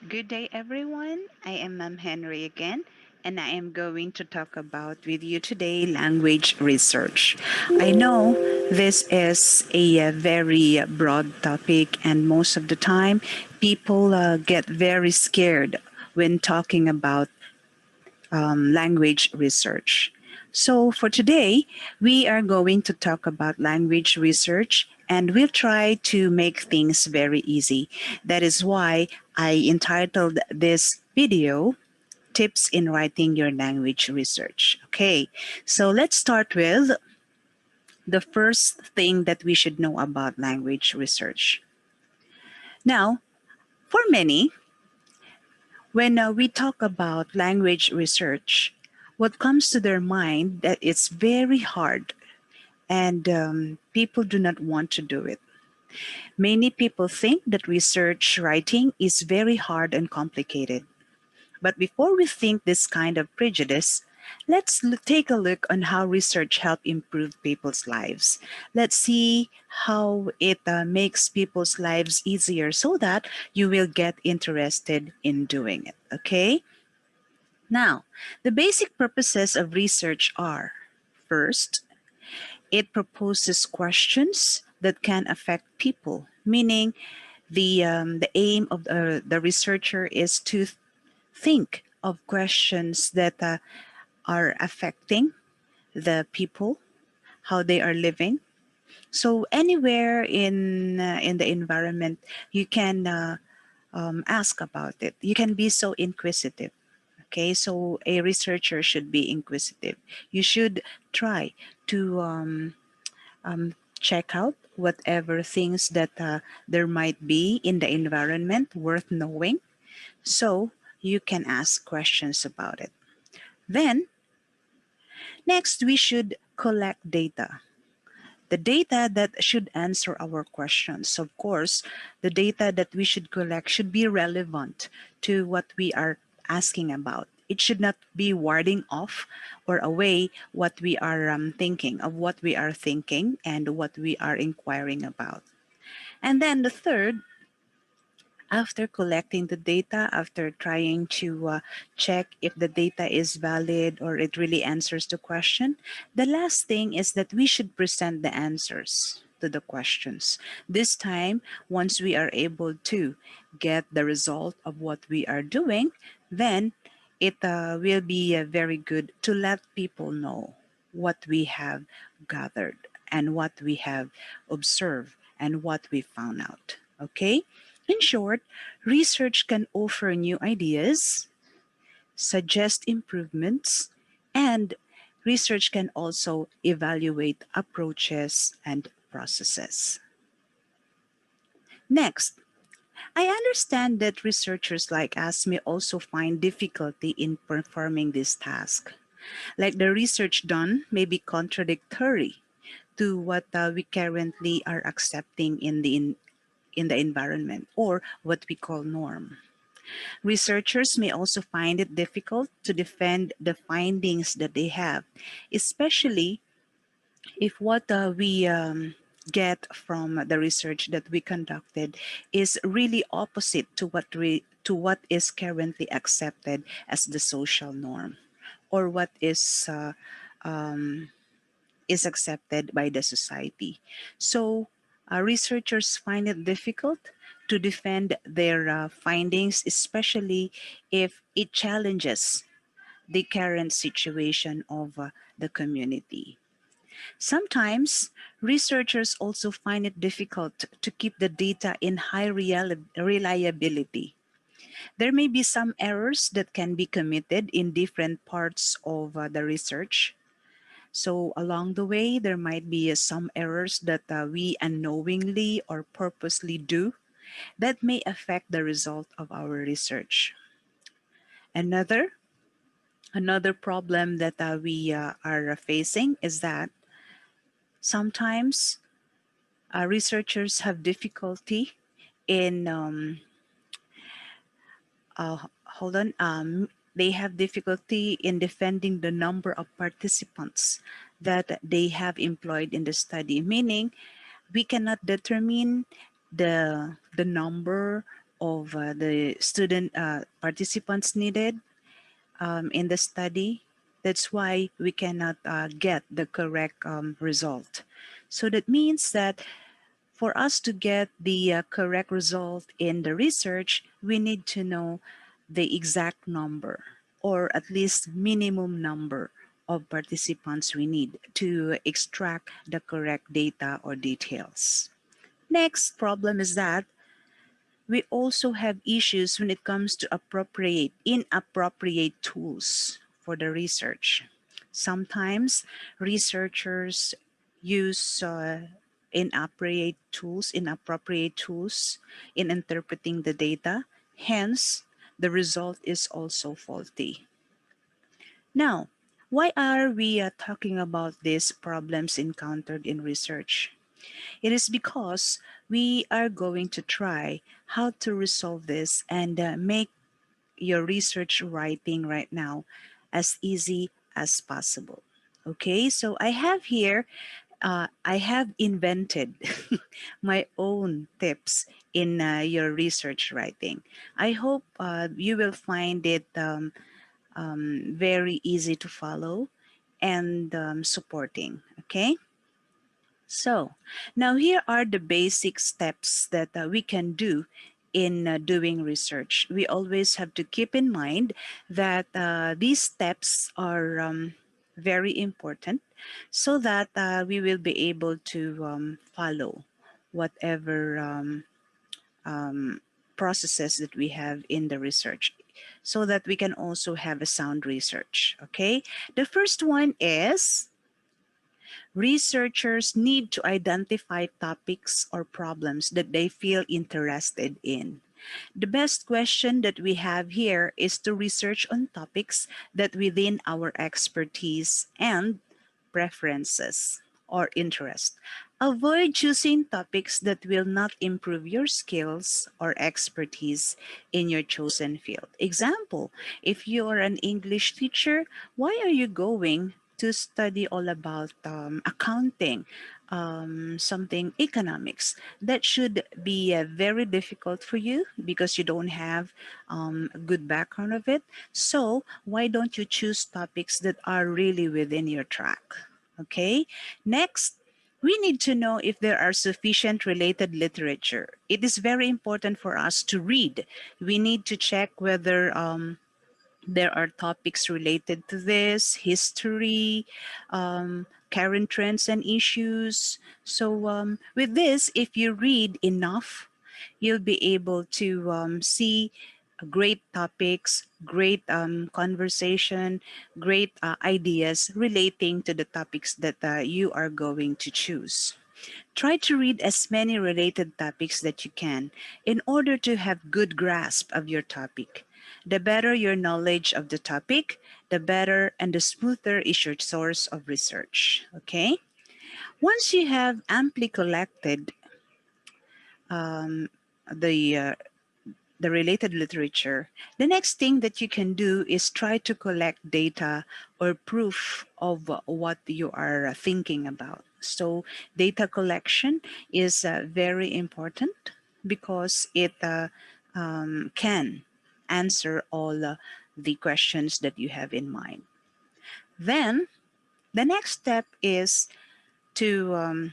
Good day, everyone. I am Ma'am Henry again, and I am going to talk about with you today language research. I know this is a very broad topic, and most of the time, people get very scared when talking about language research. So, for today, we are going to talk about language research and we'll try to make things very easy. That is why I entitled this video Tips in Writing Your Language Research. Okay, so let's start with the first thing that we should know about language research. Now, for many, when we talk about language research, what comes to their mind that it's very hard and people do not want to do it. Many people think that research writing is very hard and complicated. But before we think this kind of prejudice, take a look on how research help improve people's lives. Let's see how it makes people's lives easier so that you will get interested in doing it. Okay? Now, the basic purposes of research are first, it proposes questions that can affect people, meaning the aim of the researcher is to think of questions that are affecting the people, how they are living. So anywhere in the environment, you can ask about it. You can be so inquisitive. Okay, so a researcher should be inquisitive. You should try to check out whatever things that there might be in the environment worth knowing. So you can ask questions about it. Then, next, we should collect data. The data that should answer our questions. Of course, the data that we should collect should be relevant to what we are asking about. It should not be warding off or away what we are thinking, of what we are thinking and what we are inquiring about. And then the third, after collecting the data, after trying to check if the data is valid or it really answers the question, the last thing is that we should present the answers to the questions. This time, once we are able to get the result of what we are doing, then it will be very good to let people know what we have gathered and what we have observed and what we found out. Okay? In short, research can offer new ideas, suggest improvements, and research can also evaluate approaches and processes. Next, I understand that researchers like us may also find difficulty in performing this task. Like the research done may be contradictory to what we currently are accepting in the environment or what we call norm. Researchers may also find it difficult to defend the findings that they have, especially if what we get from the research that we conducted is really opposite to what is currently accepted as the social norm or what um, is accepted by the society. So, researchers find it difficult to defend their findings, especially if it challenges the current situation of the community. Sometimes, researchers also find it difficult to keep the data in high reliability. There may be some errors that can be committed in different parts of the research, so along the way, there might be some errors that we unknowingly or purposely do that may affect the result of our research. Another another problem that we are facing is that sometimes researchers have difficulty in hold on they have difficulty in defending the number of participants that they have employed in the study, meaning we cannot determine the number of the student participants needed in the study. That's why we cannot get the correct result. So that means that for us to get the correct result in the research, we need to know the exact number or at least minimum number of participants we need to extract the correct data or details. Next problem is that we also have issues when it comes to inappropriate tools for the research. Sometimes researchers use inappropriate tools in interpreting the data. Hence, the result is also faulty. Now, why are we talking about these problems encountered in research? It is because we are going to try how to resolve this and make your research writing right now as easy as possible. Okay, so I have invented my own tips in your research writing. I hope you will find it very easy to follow and supporting. Okay. So now here are the basic steps that we can do in doing research. We always have to keep in mind that these steps are very important so that we will be able to follow whatever um, processes that we have in the research so that we can also have a sound research. Okay. The first one is researchers need to identify topics or problems that they feel interested in. The best question that we have here is to research on topics that within our expertise and preferences or interest. Avoid choosing topics that will not improve your skills or expertise in your chosen field. Example, if you are an English teacher, why are you going to study all about accounting, something economics? That should be very difficult for you because you don't have a good background of it. So why don't you choose topics that are really within your track? Okay. Next, we need to know if there are sufficient related literature. It is very important for us to read. We need to check whether there are topics related to this, history, current trends and issues. So, with this, if you read enough, you'll be able to see great topics, great conversation, great ideas relating to the topics that you are going to choose. Try to read as many related topics that you can in order to have good grasp of your topic. The better your knowledge of the topic, the better and the smoother is your source of research. Okay? Once you have amply collected um, the uh, the related literature, the next thing that you can do is try to collect data or proof of what you are thinking about. So, data collection is very important because it can answer all the questions that you have in mind. Then, the next step is to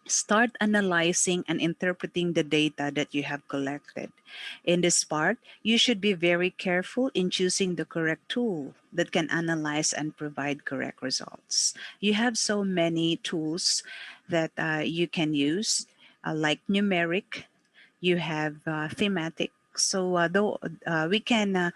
start analyzing and interpreting the data that you have collected. In this part, you should be very careful in choosing the correct tool that can analyze and provide correct results. You have so many tools that you can use, like numeric, you have thematic. So though we can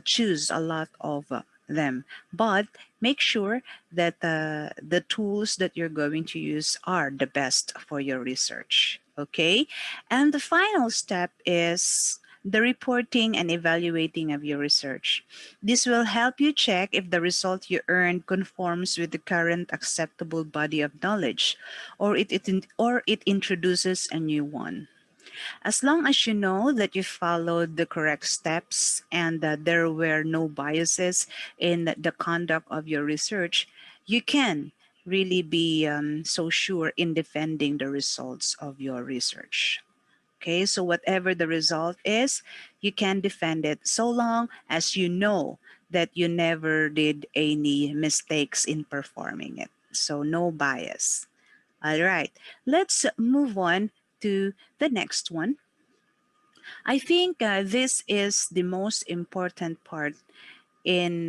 choose a lot of them, but make sure that the tools that you're going to use are the best for your research. Okay, and the final step is the reporting and evaluating of your research. This will help you check if the result you earned conforms with the current acceptable body of knowledge, or it introduces a new one. As long as you know that you followed the correct steps and that there were no biases in the conduct of your research, you can really be so sure in defending the results of your research. Okay, so whatever the result is, you can defend it so long as you know that you never did any mistakes in performing it. So no bias. All right, let's move on to the next one. I think this is the most important part in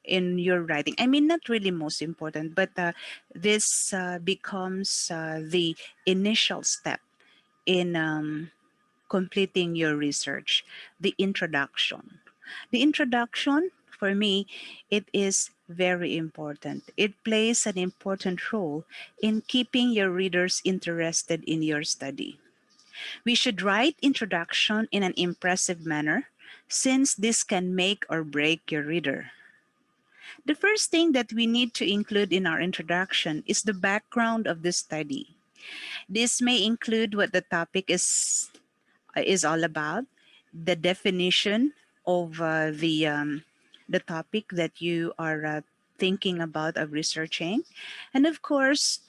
your writing. I mean, not really most important, but this becomes the initial step in completing your research, the introduction. The introduction, for me, it is very important. It plays an important role in keeping your readers interested in your study. We should write introduction in an impressive manner since this can make or break your reader. The first thing that we need to include in our introduction is the background of the study. This may include what the topic is all about, the definition of the topic that you are thinking about of researching, and of course,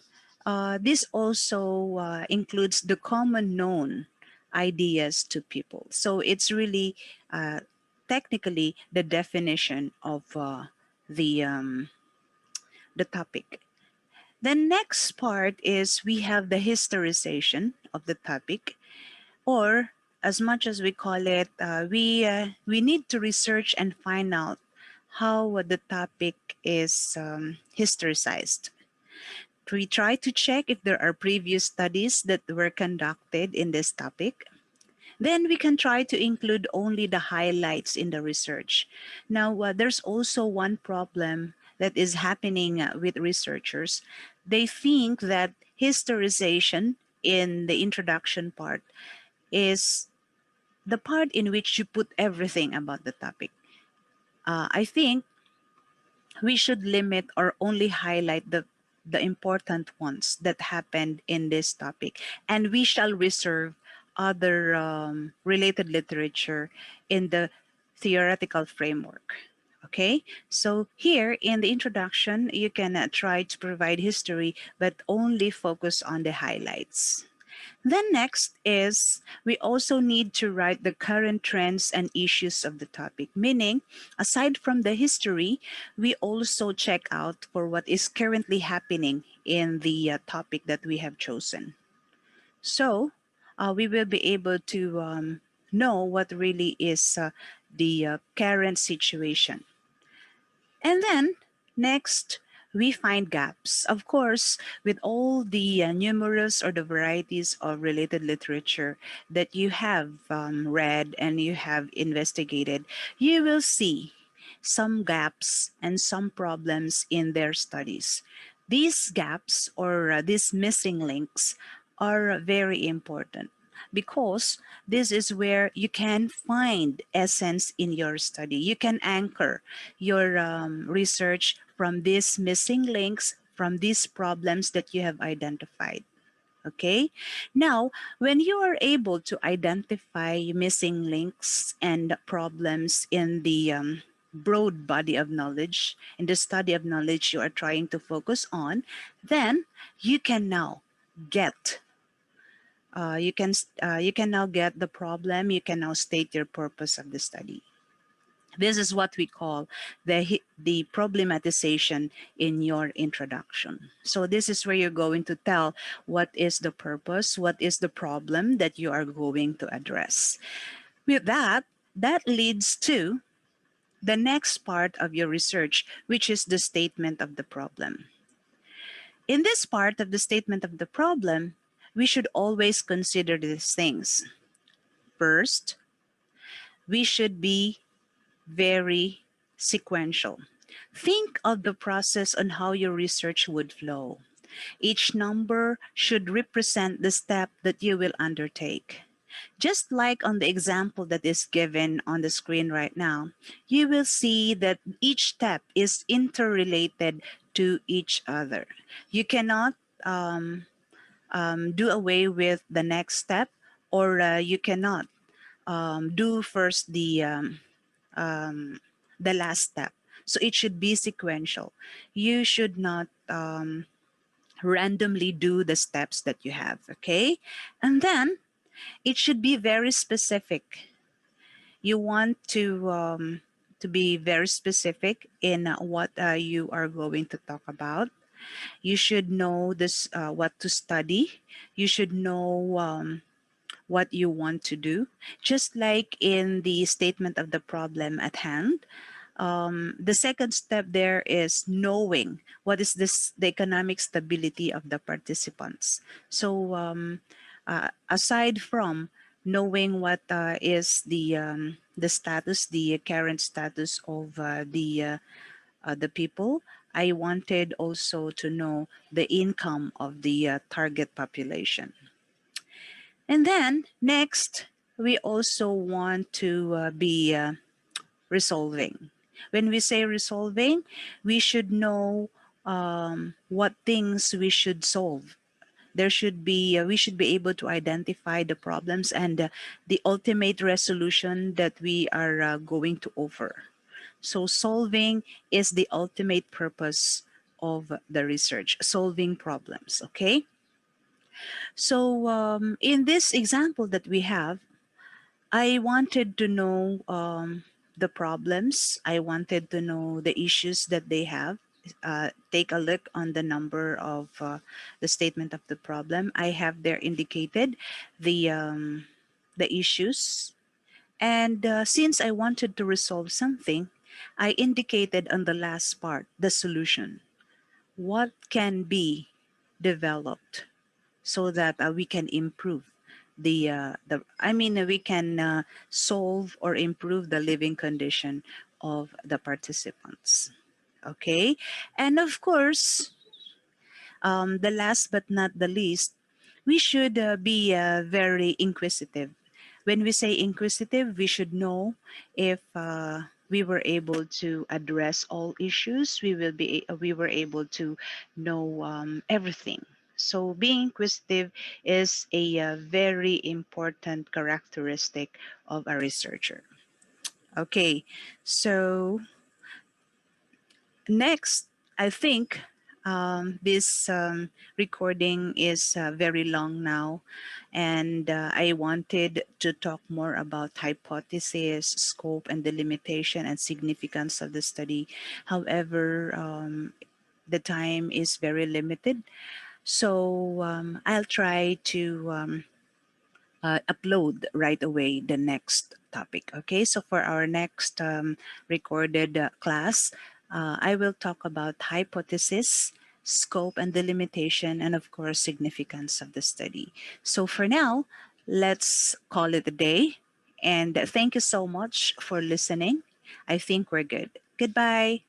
this also includes the common known ideas to people. So it's really uh, technically the definition of the um, the topic. The next part is we have the historization of the topic, or as much as we call it, we need to research and find out how the topic is historicized. We try to check if there are previous studies that were conducted in this topic. Then we can try to include only the highlights in the research. Now, there's also one problem that is happening with researchers. They think that historization in the introduction part is the part in which you put everything about the topic. I think we should limit or only highlight the important ones that happened in this topic, and we shall reserve other related literature in the theoretical framework. Okay, so here in the introduction, you can try to provide history, but only focus on the highlights. Then next is we also need to write the current trends and issues of the topic, meaning aside from the history, we also check out for what is currently happening in the topic that we have chosen. So we will be able to know what really is the current situation. And then next, we find gaps. Of course, with all the numerous or the varieties of related literature that you have read and you have investigated, you will see some gaps and some problems in their studies. These gaps or these missing links are very important because this is where you can find essence in your study. You can anchor your research from these missing links, from these problems that you have identified. Okay. Now, when you are able to identify missing links and problems in the broad body of knowledge, in the study of knowledge you are trying to focus on, then you can now get you can now get the problem. You can now state your purpose of the study. This is what we call the problematization in your introduction. So this is where you're going to tell what is the purpose, what is the problem that you are going to address. With that, that leads to the next part of your research, which is the statement of the problem. In this part of the statement of the problem, we should always consider these things. First, we should be very sequential. Think of the process on how your research would flow. Each number should represent the step that you will undertake. Just like on the example that is given on the screen right now, you will see that each step is interrelated to each other. You cannot do away with the next step, or you cannot do first the last step. So it should be sequential. You should not randomly do the steps that you have, okay? And then It should be very specific. You want to be very specific in what you are going to talk about. You should know this what to study. You should know what you want to do. Just like in the statement of the problem at hand, the second step there is knowing what is this the economic stability of the participants. So aside from knowing what is the status, the current status of the people, I wanted also to know the income of the target population. And then next, we also want to be resolving. When we say resolving, we should know what things we should solve. There should be we should be able to identify the problems and the ultimate resolution that we are going to offer. So solving is the ultimate purpose of the research, solving problems. Okay. So in this example that we have, I wanted to know the problems. I wanted to know the issues that they have. Take a look on the number of the statement of the problem. I have there indicated the issues, and since I wanted to resolve something, I indicated on the last part the solution. What can be developed so that we can improve the I mean we can solve or improve the living condition of the participants. Okay, and of course, the last but not the least, we should be very inquisitive. When we say inquisitive, we should know if we were able to address all issues. We were able to know everything. So being inquisitive is a very important characteristic of a researcher. Okay, so next, I think this recording is very long now, and I wanted to talk more about hypothesis, scope, and the limitation and significance of the study. However, the time is very limited, so I'll try to upload right away the next topic. Okay, so for our next recorded class, I will talk about hypothesis, scope and delimitation, and of course, significance of the study. So for now, let's call it a day. And thank you so much for listening. I think we're good. Goodbye.